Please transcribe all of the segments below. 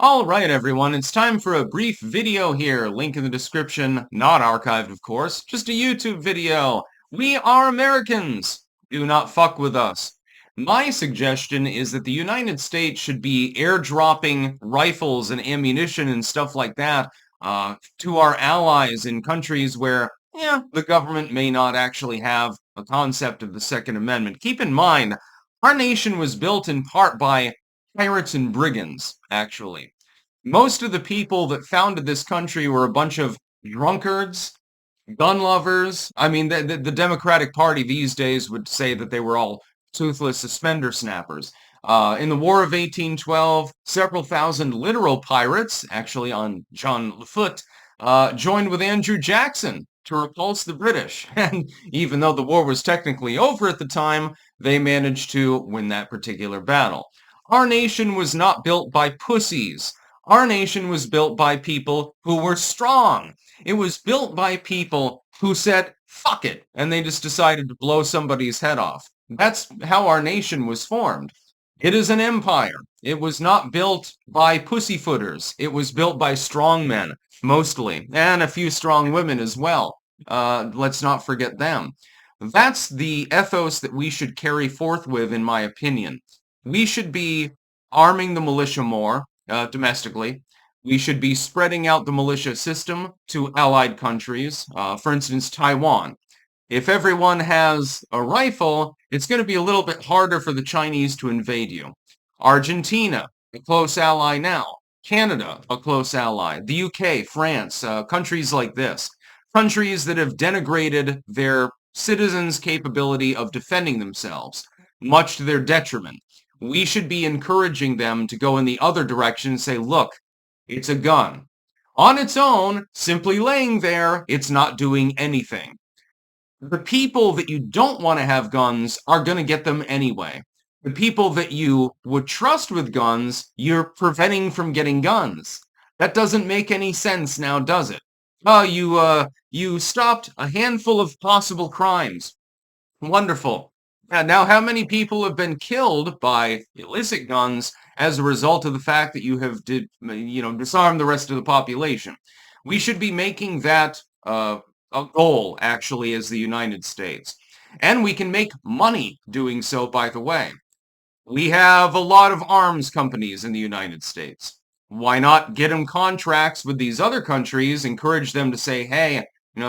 All right, everyone, it's time for a brief video here. Link in the description, not archived, of course, just a YouTube video. We are Americans. Do not fuck with us. My suggestion is that the United States should be airdropping rifles and ammunition and stuff like that to our allies in countries where, the government may not actually have a concept of the Second Amendment. Keep in mind, our nation was built in part by pirates and brigands, actually. Most of the people that founded this country were a bunch of drunkards, gun lovers. I mean, the Democratic Party these days would say that they were all toothless suspender snappers. In the War of 1812, several thousand literal pirates, actually on John Lafoot, joined with Andrew Jackson to repulse the British. And even though the war was technically over at the time, they managed to win that particular battle. Our nation was not built by pussies. Our nation was built by people who were strong. It was built by people who said, fuck it, and they just decided to blow somebody's head off. That's how our nation was formed. It is an empire. It was not built by pussyfooters. It was built by strong men, mostly, and a few strong women as well. Let's not forget them. That's the ethos that we should carry forth with, in my opinion. We should be arming the militia more, domestically. We should be spreading out the militia system to allied countries, for instance, Taiwan. If everyone has a rifle, it's going to be a little bit harder for the Chinese to invade you. Argentina, a close ally now. Canada, a close ally. The UK, France, countries like this. Countries that have denigrated their citizens' capability of defending themselves, much to their detriment. We should be encouraging them to go in the other direction and say, look, it's a gun. On its own, simply laying there, it's not doing anything. The people that you don't want to have guns are going to get them anyway. The people that you would trust with guns, you're preventing from getting guns. That doesn't make any sense now, does it? You stopped a handful of possible crimes. Wonderful. Now, how many people have been killed by illicit guns as a result of the fact that you have disarmed the rest of the population? We should be making that a goal, actually, as the United States. And we can make money doing so, by the way. We have a lot of arms companies in the United States. Why not get them contracts with these other countries, encourage them to say, hey,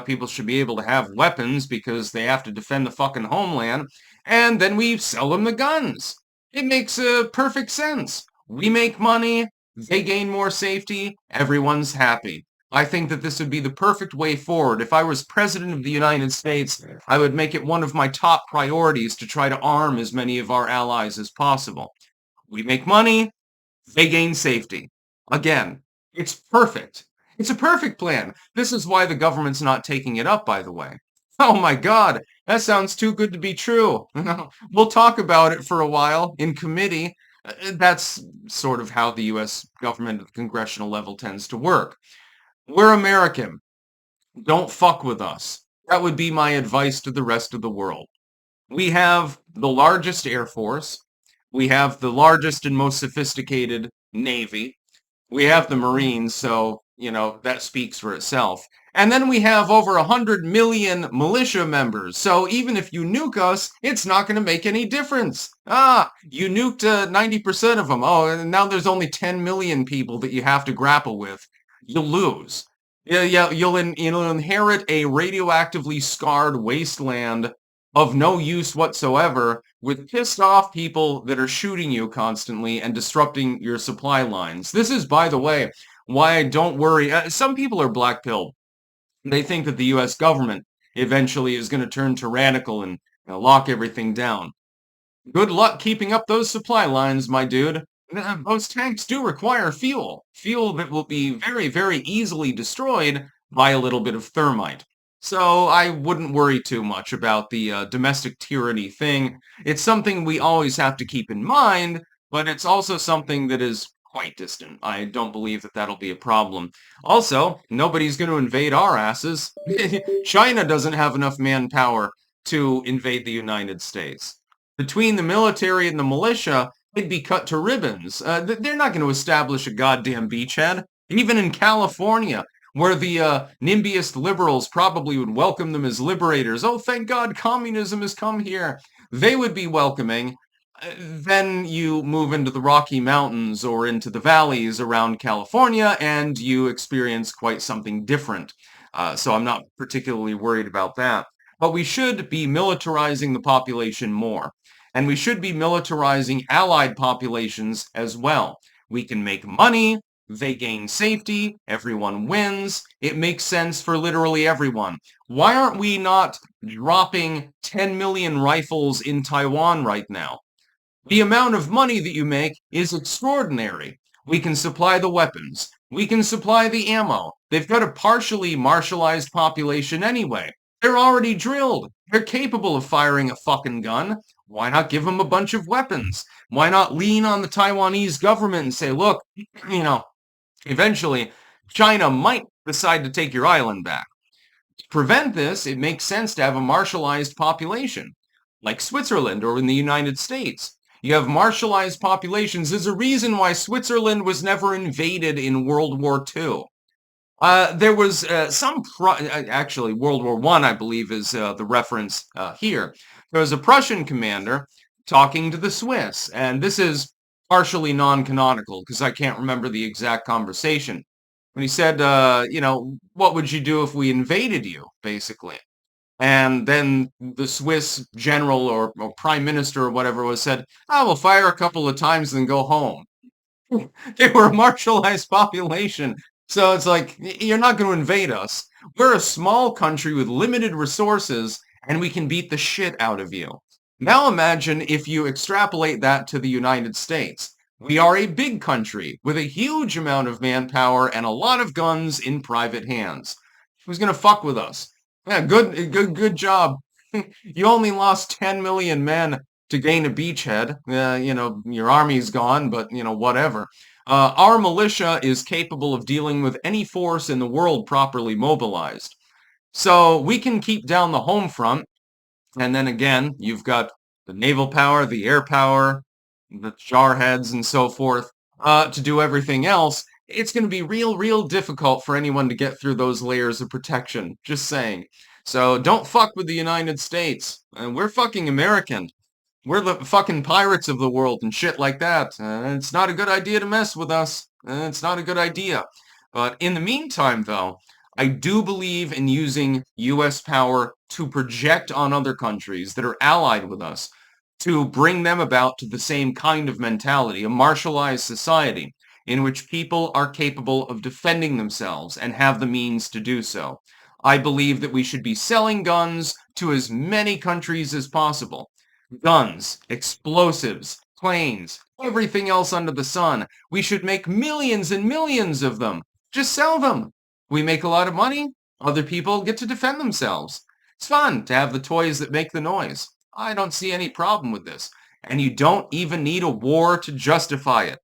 people should be able to have weapons because they have to defend the fucking homeland, and then we sell them the guns. It makes perfect sense. We make money, they gain more safety, everyone's happy. I think that this would be the perfect way forward. If I was president of the United States, I would make it one of my top priorities to try to arm as many of our allies as possible. We make money, they gain safety. Again, it's perfect. It's a perfect plan. This is why the government's not taking it up, by the way. Oh my God, that sounds too good to be true. We'll talk about it for a while in committee. That's sort of how the U.S. government at the congressional level tends to work. We're American. Don't fuck with us. That would be my advice to the rest of the world. We have the largest Air Force. We have the largest and most sophisticated Navy. We have the Marines, so, that speaks for itself. And then we have over 100 million militia members, so even if you nuke us, it's not going to make any difference. You nuked 90% of them. Oh, and now there's only 10 million people that you have to grapple with. You'll lose. Yeah, you'll inherit a radioactively scarred wasteland of no use whatsoever, with pissed off people that are shooting you constantly and disrupting your supply lines. This is, by the way, why I don't worry. Some people are black-pilled. They think that the U.S. government eventually is going to turn tyrannical and lock everything down. Good luck keeping up those supply lines, my dude. Those tanks do require fuel. Fuel that will be very, very easily destroyed by a little bit of thermite. So I wouldn't worry too much about the domestic tyranny thing. It's something we always have to keep in mind, but it's also something that is quite distant. I don't believe that that'll be a problem. Also, nobody's going to invade our asses. China doesn't have enough manpower to invade the United States. Between the military and the militia, they'd be cut to ribbons. They're not going to establish a goddamn beachhead. Even in California, where the NIMBYist liberals probably would welcome them as liberators. Oh, thank God communism has come here. They would be welcoming. Then you move into the Rocky Mountains or into the valleys around California, and you experience quite something different. So I'm not particularly worried about that. But we should be militarizing the population more. And we should be militarizing allied populations as well. We can make money, they gain safety, everyone wins. It makes sense for literally everyone. Why aren't we not dropping 10 million rifles in Taiwan right now? The amount of money that you make is extraordinary. We can supply the weapons. We can supply the ammo. They've got a partially martialized population anyway. They're already drilled. They're capable of firing a fucking gun. Why not give them a bunch of weapons? Why not lean on the Taiwanese government and say, look, eventually China might decide to take your island back. To prevent this, it makes sense to have a martialized population, like Switzerland or in the United States. You have martialized populations. There's a reason why Switzerland was never invaded in World War II. There was actually, World War I believe, is the reference here. There was a Prussian commander talking to the Swiss, and this is partially non-canonical because I can't remember the exact conversation. And he said, what would you do if we invaded you, basically? And then the Swiss general or prime minister or whatever was said, oh, we'll fire a couple of times and then go home. They were a marginalized population. So it's like, you're not going to invade us. We're a small country with limited resources, and we can beat the shit out of you. Now imagine if you extrapolate that to the United States. We are a big country with a huge amount of manpower and a lot of guns in private hands. Who's going to fuck with us? Yeah, good job. You only lost 10 million men to gain a beachhead. Your army's gone, but, whatever. Our militia is capable of dealing with any force in the world properly mobilized. So we can keep down the home front. And then again, you've got the naval power, the air power, the jarheads and so forth, to do everything else. It's going to be real difficult for anyone to get through those layers of protection. Just saying. So don't fuck with the United States. We're fucking American. We're the fucking pirates of the world and shit like that. It's not a good idea to mess with us. It's not a good idea. But in the meantime, though, I do believe in using U.S. power to project on other countries that are allied with us, to bring them about to the same kind of mentality, a martialized society, in which people are capable of defending themselves and have the means to do so. I believe that we should be selling guns to as many countries as possible. Guns, explosives, planes, everything else under the sun. We should make millions and millions of them. Just sell them. We make a lot of money. Other people get to defend themselves. It's fun to have the toys that make the noise. I don't see any problem with this. And you don't even need a war to justify it.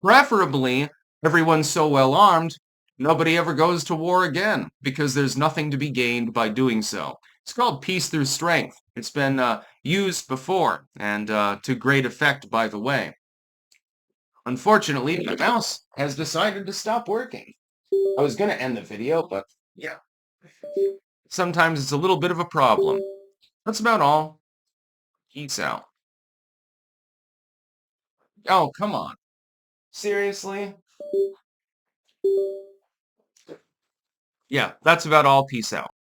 Preferably, everyone's so well armed, nobody ever goes to war again because there's nothing to be gained by doing so. It's called peace through strength. It's been used before, and to great effect, by the way. Unfortunately, my mouse has decided to stop working. I was going to end the video, but yeah. Sometimes it's a little bit of a problem. That's about all. Peace out. Oh, come on. Seriously? Yeah, that's about all. Peace out.